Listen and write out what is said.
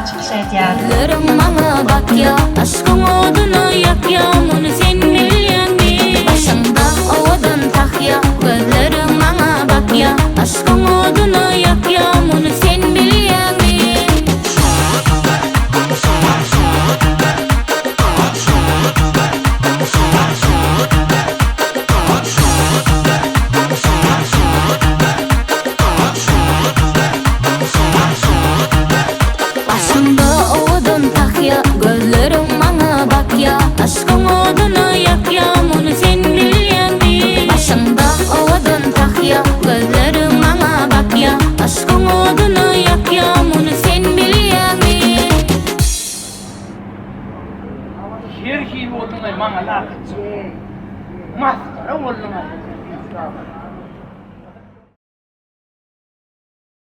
çıkış etýär. Gözlerim bana bak ya, aşkın odunu yak ya, bunu sen bilýän mi? Başında odan tak ya, gözlerim bana bak ya, aşkın odunu yak ya, bunu sen bilýän mi? Başında odun tak ya, gözlerim bana bak ya, aşkın odunu yak ya, bunu sen bilýän mi? Başında odun tak ya, gözlerim bana bak ya, aşkın odunu yak ya, bunu sen bilýän mi? Her şeyi odunay bana lakıt. Maskara oldum.